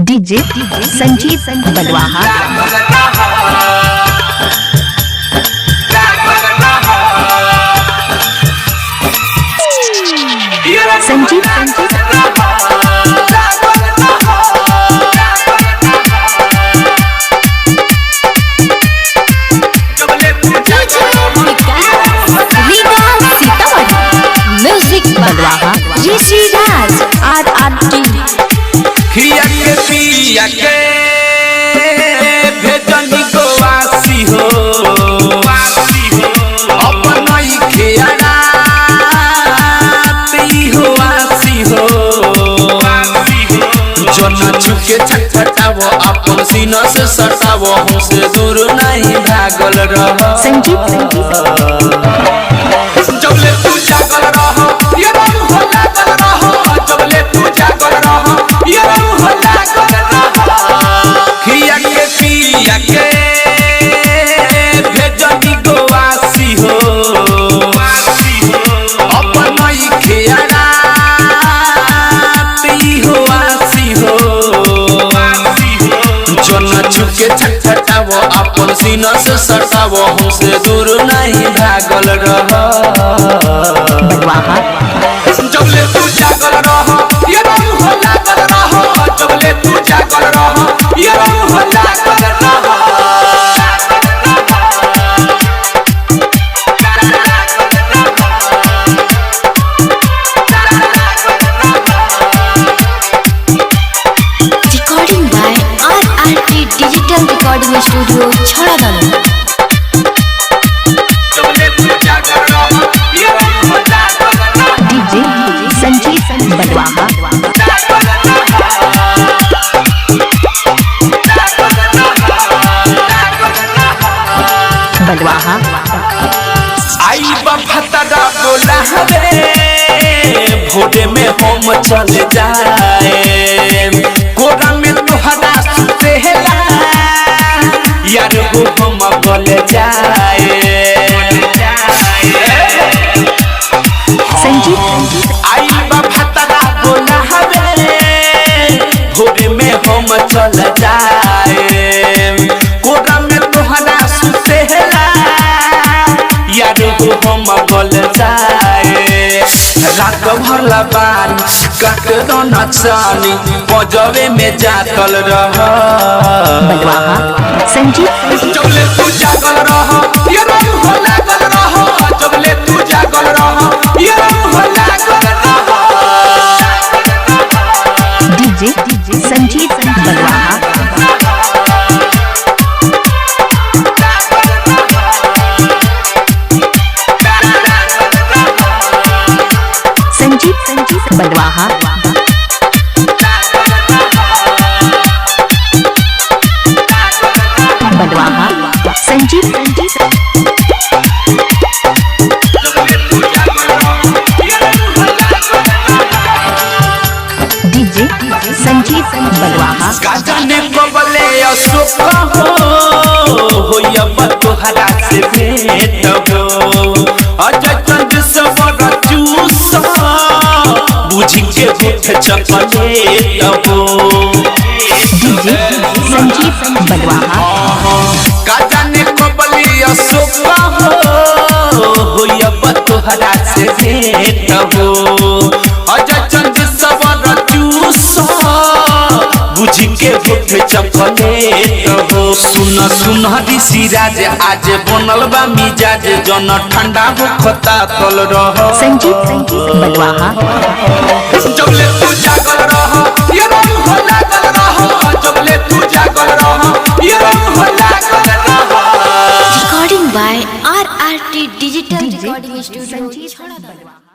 DJ Sanjeet Balwaha. Sanjeet music Balwaha ऋषि राज RRT। खिया के पिया के भेजनी गोवासी हो अपन ही खियाना ती हो आसी हो जना छुके छटपटावो अपन सीना से सटावो हमसे दूर नहीं भागल रह। संजीत जबले तू जागल रह ये रहू हो लागल रह जबले तू जागल रह ये रहू हो लागल रह। खिया के पिया के भेजनी गोवासी हो अपन ही खियाना ती हो आसी हो जना छुके छटपटावो अपन सीना से सटावो हमसे दूर नहीं भागल रह। बलवाहा जबले तू जागल रह ये रहू हो लागल रह जबले तू जागल रह ये रहू हो लागल रह। Recording by RRT digital recording studio छड़ादानो। जबले तू जागल रह ये रहू हो लागल रह। डीजे संजीत बलवाहा। बलवाहा आई बफतरा बोला हवे भोरे में हम चल जाए कोरा में तोहरा सुतेला यार हो हम गल जाए। संजीत आई बफतरा बोला हवे भोरे में हम चल जाए कोरा में तोहरा सुतेला यार हो हम गल जाए। रात भर लबान कट दो नचानी बजवे में जातल रह। बलवाहा संजीत जबले तू जागल रह ये रहू हो लागल रह जबले तू जागल रह ये रहू हो लागल रह। डीजे संजीत बलवाहा। संजीत बलवाहा। बलवाहा संजीत डीजे संजीत बलवाहा। काजने बबले अशोक हो यब तोहरा से भेंट हो अजय चंद सवर चूस बुझ के उठ चपलेट हो। डीजे संजीत बलवाहा। काजने बबले अशोक हो यब तोहरा से भेंट हो अजय चंद सवर चूस बुझ के उठ चपलेट हो। सुन सुन ऋषि राज आज बनल बा मिजाज जन ठंडा हो खता तल रह। संजीत बलवाहा। जबले तू जागल रह ये रहू हो लागल रह जबले तू जागल रह ये रहू हो लागल रह। Recording by RRT digital recording studio छड़ादानो।